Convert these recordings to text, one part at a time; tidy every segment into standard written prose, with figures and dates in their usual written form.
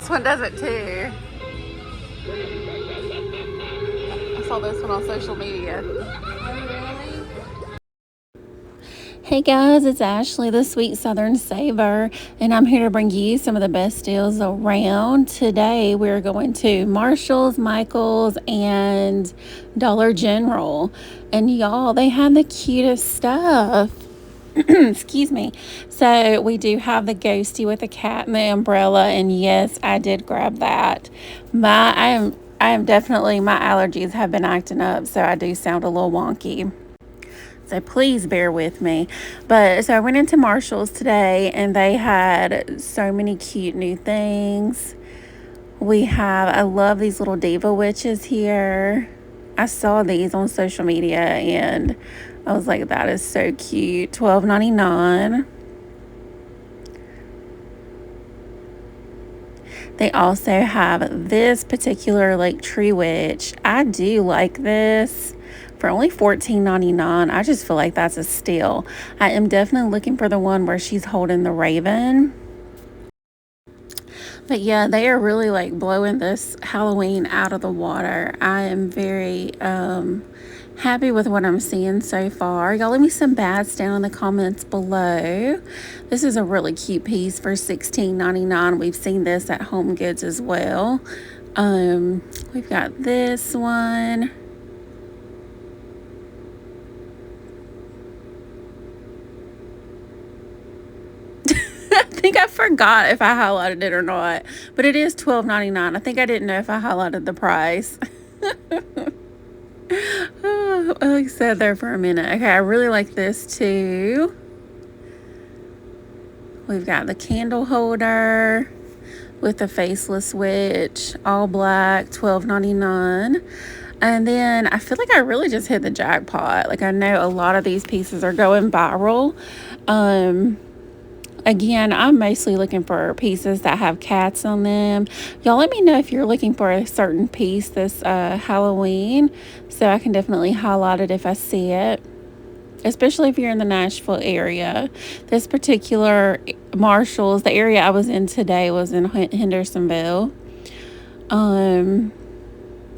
This one does it too. I saw this one on social media. Hey guys, it's Ashley, the Sweet Southern Saver, and I'm here to bring you some of the best deals around. Today we're going to Marshall's, Michael's, and Dollar General. And y'all, they have the cutest stuff. Excuse me. So we do have the ghosty with the cat and the umbrella, and yes, I did grab that. I am definitely, my allergies have been acting up, so I do sound a little wonky. So please bear with me. But so I went into Marshall's today and they had so many cute new things. I love these little diva witches here. I saw these on social media and I was like, that is so cute. $12.99. They also have this particular like tree witch. I do like this. For only $14.99, I just feel like that's a steal. I am definitely looking for the one where she's holding the raven. But yeah, they are really like blowing this Halloween out of the water. I am very happy with what I'm seeing so far. Y'all leave me some bads down in the comments below. This is a really cute piece for $16.99. We've seen this at Home Goods as well. We've got this one. I think I forgot if I highlighted it or not, but it is $12.99. I think I didn't know if I highlighted the price. Oh, I sat there for a minute. Okay, I really like this too. We've got the candle holder with the faceless witch, all black, $12.99. And then I feel like I really just hit the jackpot. Like I know a lot of these pieces are going viral. Again, I'm mostly looking for pieces that have cats on them. Y'all let me know if you're looking for a certain piece this Halloween, so I can definitely highlight it if I see it, especially if you're in the Nashville area. This particular Marshall's, the area I was in today was in Hendersonville.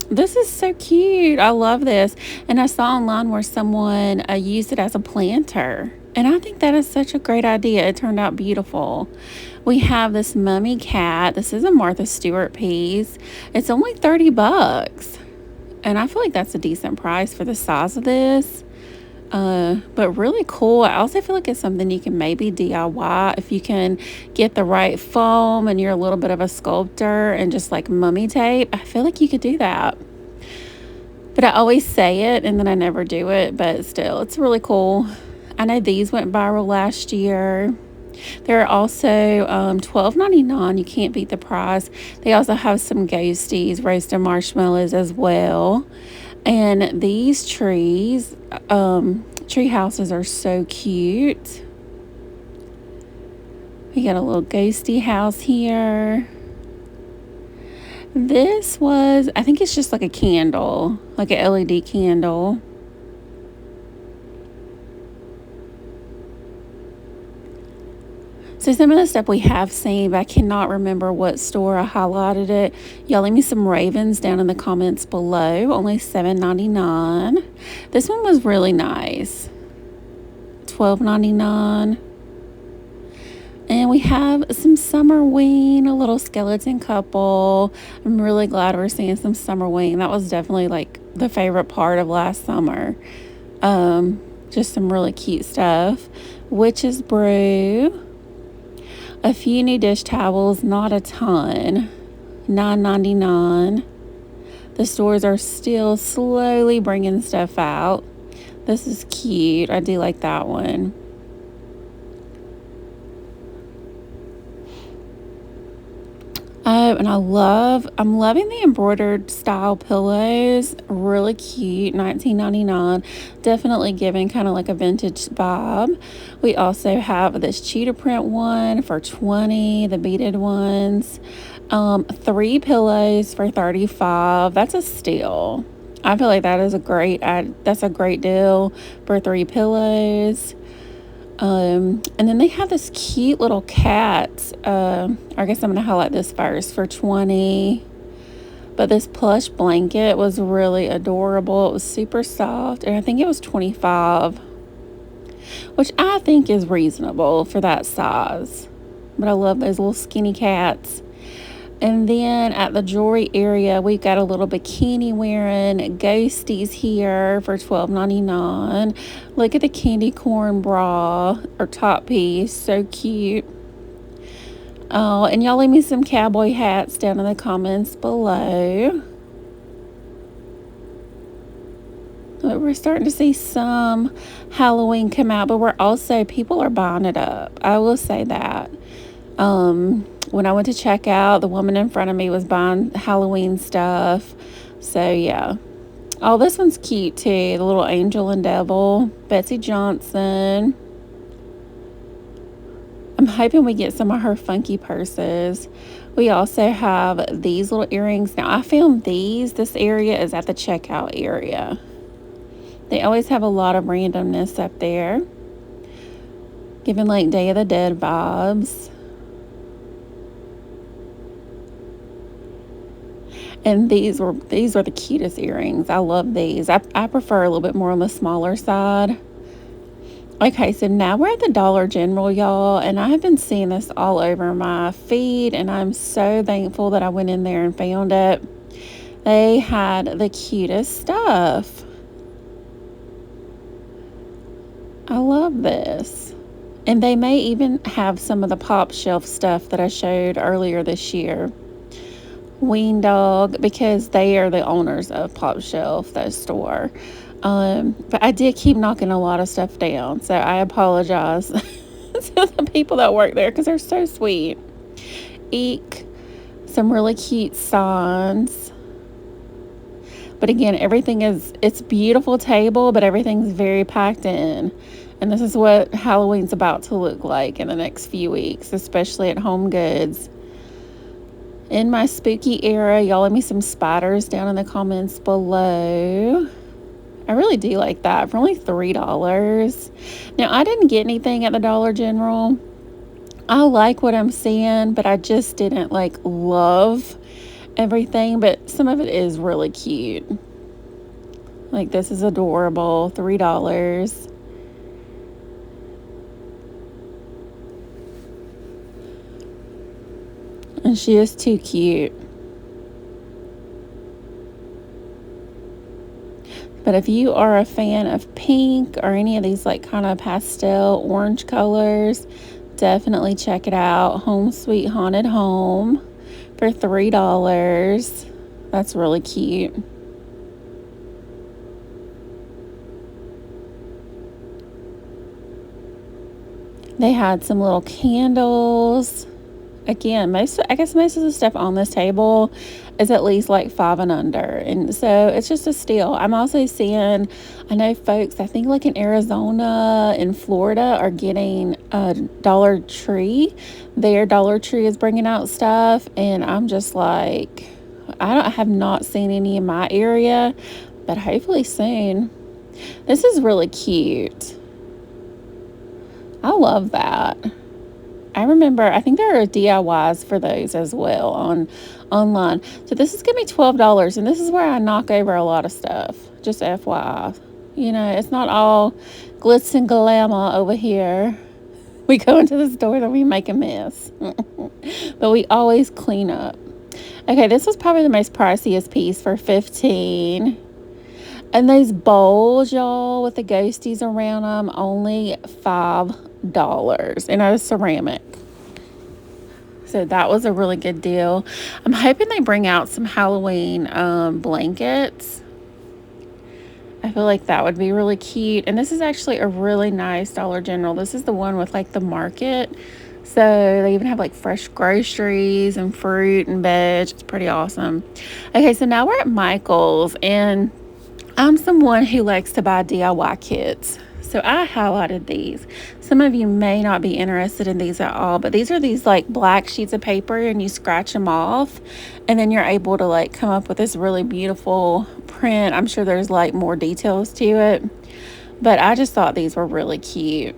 This is so cute. I love this. And I saw online where someone used it as a planter. And I think that is such a great idea. It turned out beautiful. We have this mummy cat. This is a Martha Stewart piece. It's only $30. And I feel like that's a decent price for the size of this. But really cool. I also feel like it's something you can maybe DIY if you can get the right foam and you're a little bit of a sculptor and just like mummy tape. I feel like you could do that. But I always say it and then I never do it, but still, it's really cool. I know these went viral last year. There are also $12.99. You can't beat the price. They also have some ghosties, roasted marshmallows as well. And these tree houses are so cute. We got a little ghosty house here. This was, I think it's just like a candle, like an LED candle. So some of the stuff we have seen, but I cannot remember what store I highlighted it. Y'all leave me some ravens down in the comments below. Only $7.99. This one was really nice. $12.99. And we have some summer wing, a little skeleton couple. I'm really glad we're seeing some summer wing. That was definitely like the favorite part of last summer. Just some really cute stuff. Witch's brew. A few new dish towels, not a ton. $9.99. The stores are still slowly bringing stuff out. This is cute. I do like that one. And I'm loving the embroidered style pillows. Really cute. $19.99. Definitely giving kind of like a vintage vibe. We also have this cheetah print one for $20. The beaded ones. 3 pillows for $35. That's a steal. I feel like that is that's a great deal for 3 pillows. And then they have this cute little cat. I guess I'm gonna highlight this first for 20. But this plush blanket was really adorable. It was super soft, and I think it was 25, which I think is reasonable for that size. But I love those little skinny cats. And then at the jewelry area, we've got a little bikini wearing ghosties here for $12.99. Look at the candy corn bra or top piece, so cute. Oh, and y'all leave me some cowboy hats down in the comments below. But we're starting to see some Halloween come out, but people are buying it up. I will say that. When I went to check out, the woman in front of me was buying Halloween stuff. So yeah. Oh, this one's cute too. The little angel and devil. Betsy Johnson. I'm hoping we get some of her funky purses. We also have these little earrings. Now I filmed these. This area is at the checkout area. They always have a lot of randomness up there. Giving like Day of the Dead vibes. And these were the cutest earrings. I love these. I prefer a little bit more on the smaller side. Okay, so now we're at the Dollar General, y'all, and I have been seeing this all over my feed, and I'm so thankful that I went in there and found it. They had the cutest stuff. I love this. And they may even have some of the pop shelf stuff that I showed earlier this year. Ween Dog, because they are the owners of Pop Shelf, that store. But I did keep knocking a lot of stuff down, so I apologize to the people that work there because they're so sweet. Eek, some really cute signs. But again, it's a beautiful table, but everything's very packed in. And this is what Halloween's about to look like in the next few weeks, especially at Home Goods. In my spooky era, y'all leave me some spiders down in the comments below. I really do like that for only $3. Now, I didn't get anything at the Dollar General. I like what I'm seeing, but I just didn't love everything, but some of it is really cute. Like this is adorable, $3. And she is too cute. But if you are a fan of pink or any of these kind of pastel orange colors, definitely check it out. Home Sweet Haunted Home for $3. That's really cute. They had some little candles. Again, I guess most of the stuff on this table is at least $5 and under, and so it's just a steal. I'm also seeing, I know folks, I think in Arizona and Florida are getting a Dollar Tree. Their Dollar Tree is bringing out stuff, and I'm just I have not seen any in my area, but hopefully soon. This is really cute. I love that. I remember, I think there are DIYs for those as well online. So this is going to be $12, and this is where I knock over a lot of stuff, just FYI. You know, it's not all glitz and glamour over here. We go into the store and we make a mess. But we always clean up. Okay, this was probably the most priciest piece for $15. And those bowls, y'all, with the ghosties around them, only $5. And it was ceramic. So that was a really good deal. I'm hoping they bring out some Halloween blankets. I feel like that would be really cute. And this is actually a really nice Dollar General. This is the one with the market. So they even have fresh groceries and fruit and veg. It's pretty awesome. Okay, so now we're at Michael's, and I'm someone who likes to buy DIY kits. So I highlighted these. Some of you may not be interested in these at all, but these are these black sheets of paper, and you scratch them off, and then you're able to come up with this really beautiful print. I'm sure there's more details to it, but I just thought these were really cute.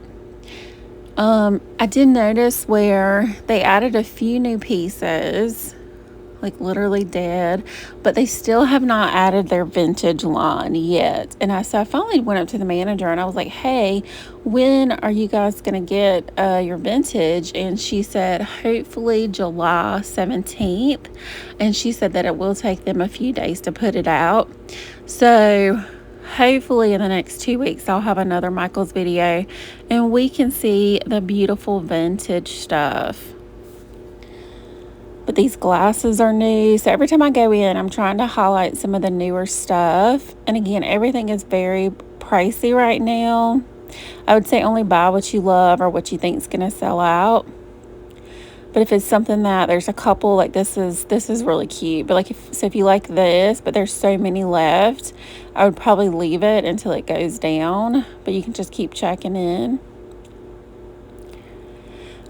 I did notice where they added a few new pieces, like literally dead, but they still have not added their vintage line yet. And I finally went up to the manager and I was like, hey, when are you guys gonna get your vintage? And she said hopefully July 17th, and she said that it will take them a few days to put it out. So hopefully in the next 2 weeks I'll have another Michael's video and we can see the beautiful vintage stuff. But these glasses are new, so every time I go in, I'm trying to highlight some of the newer stuff. And again, everything is very pricey right now. I would say only buy what you love or what you think is going to sell out. But if it's something that there's a couple, like this is really cute. But like if you like this, but there's so many left, I would probably leave it until it goes down. But you can just keep checking in.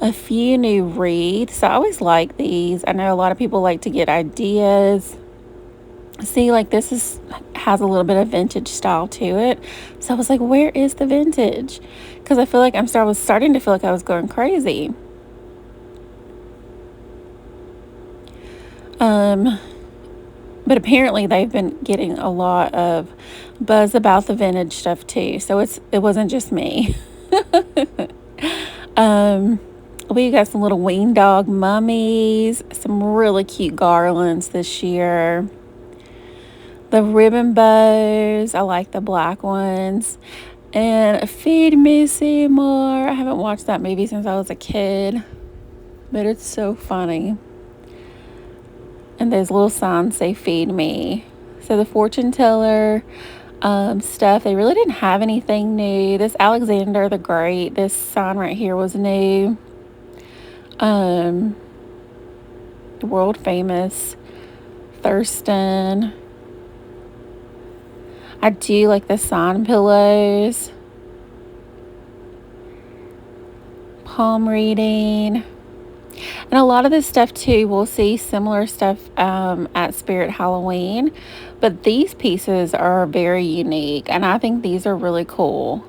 A few new wreaths. I always like these. I know a lot of people like to get ideas. See, like this has a little bit of vintage style to it. So I was like, where is the vintage? Because I feel like I was starting to feel like I was going crazy. But apparently they've been getting a lot of buzz about the vintage stuff too. So it wasn't just me. We got some little wing dog mummies, some really cute garlands this year. The ribbon bows, I like the black ones. And Feed Me Seymour. I haven't watched that movie since I was a kid, but it's so funny. And those little signs say Feed Me. So the fortune teller stuff, they really didn't have anything new. This Alexander the Great, this sign right here was new. The world famous Thurston. I do like the sign pillows. Palm reading. And a lot of this stuff too, we'll see similar stuff at Spirit Halloween. But these pieces are very unique. And I think these are really cool.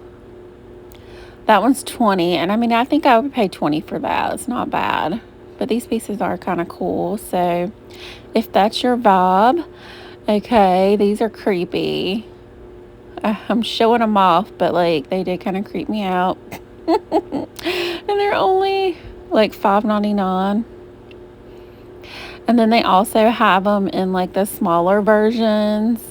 That one's 20, and I mean, I think I would pay 20 for that. It's not bad. But these pieces are kind of cool. So if that's your vibe, okay, these are creepy. I'm showing them off, but like they did kind of creep me out. And they're only like $5.99. And then they also have them in like the smaller versions.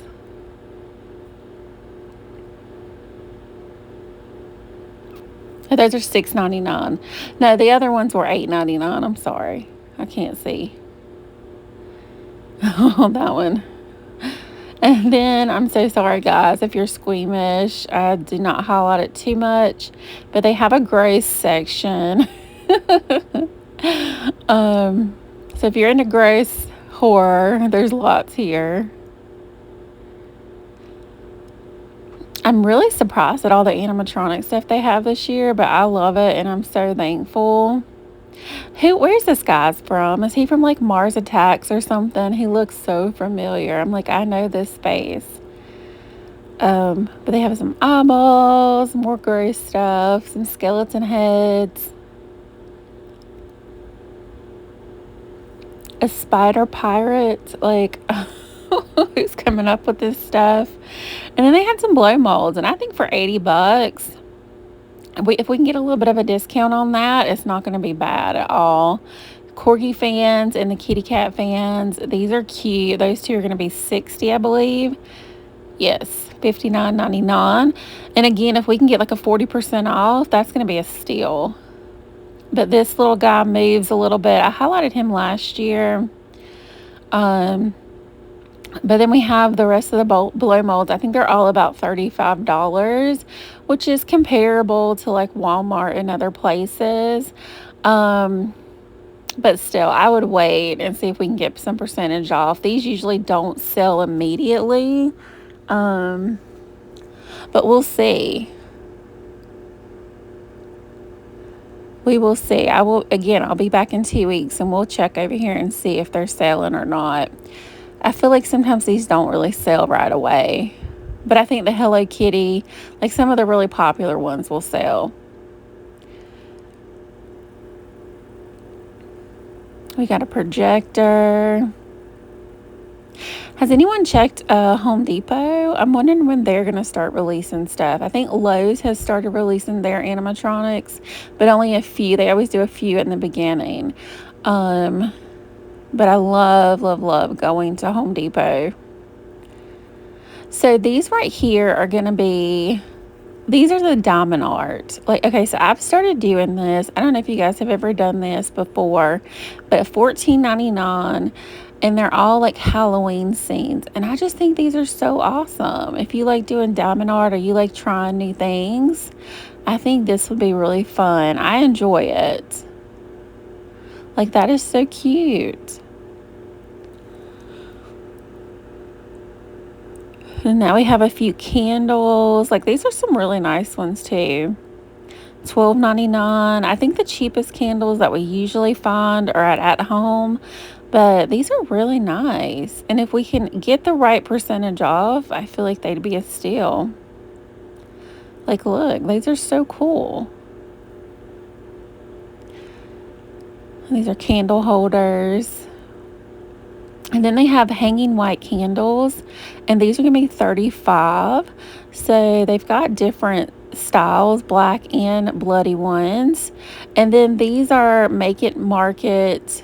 Those are $6.99. No, the other ones were $8.99. I'm sorry. I can't see. Oh, that one. And then, I'm so sorry, guys, if you're squeamish. I do not highlight it too much. But they have a grace section. So if you're into grace horror, there's lots here. I'm really surprised at all the animatronic stuff they have this year, but I love it and I'm so thankful. Where's this guy from? Is he from like Mars Attacks or something? He looks so familiar. I'm like, I know this face. But they have some eyeballs, more gray stuff, some skeleton heads. A spider pirate, like... Who's coming up with this stuff? And then they had some blow molds, and I think for $80, if we can get a little bit of a discount on that, it's not going to be bad at all. Corgi fans and the kitty cat fans, these are cute. Those two are going to be $60, I believe. Yes, $59.99. And again, if we can get like a 40% off, that's going to be a steal. But this little guy moves a little bit. I highlighted him last year. But then we have the rest of the blow molds. I think they're all about $35, which is comparable to like Walmart and other places. But still, I would wait and see if we can get some percentage off. These usually don't sell immediately. But we'll see. We will see. I'll be back in 2 weeks and we'll check over here and see if they're selling or not. I feel like sometimes these don't really sell right away. But I think the Hello Kitty, like some of the really popular ones will sell. We got a projector. Has anyone checked Home Depot? I'm wondering when they're going to start releasing stuff. I think Lowe's has started releasing their animatronics, but only a few. They always do a few in the beginning. But I love, love, love going to Home Depot. So these right here are going to be, these are the diamond art. Like, okay, so I've started doing this. I don't know if you guys have ever done this before, but $14.99, and they're all like Halloween scenes. And I just think these are so awesome. If you like doing diamond art or you like trying new things, I think this would be really fun. I enjoy it. Like, that is so cute. And now we have a few candles. Like, these are some really nice ones too. $12.99. I think the cheapest candles that we usually find are at home, but these are really nice. And if we can get the right percentage off, I feel like they'd be a steal. Like, look, these are so cool. And these are candle holders. And then they have hanging white candles, and these are going to be $35. So they've got different styles, black and bloody ones. And then these are make it market,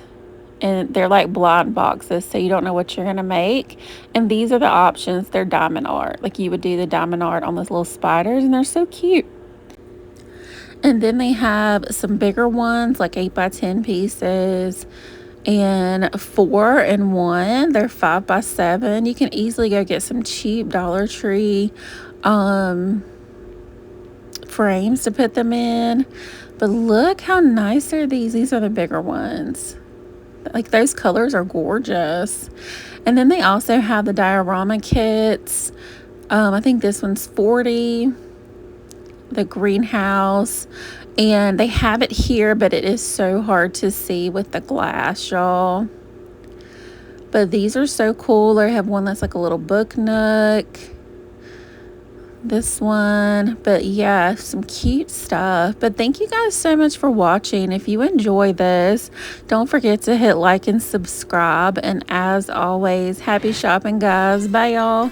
and they're like blind boxes, so you don't know what you're going to make. And these are the options. They're diamond art. Like, you would do the diamond art on those little spiders, and they're so cute. And then they have some bigger ones, like 8x10 pieces, and 4 in 1. They're 5x7. You can easily go get some cheap Dollar Tree frames to put them in. But look how nice are these. These are the bigger ones. Like, those colors are gorgeous. And then they also have the diorama kits. I think this one's 40. The greenhouse, and they have it here, but it is so hard to see with the glass, y'all. But these are so cool. They have one that's like a little book nook, this one. But yeah, some cute stuff. But thank you guys so much for watching. If you enjoy this, don't forget to hit like and subscribe. And as always, happy shopping, guys. Bye, y'all.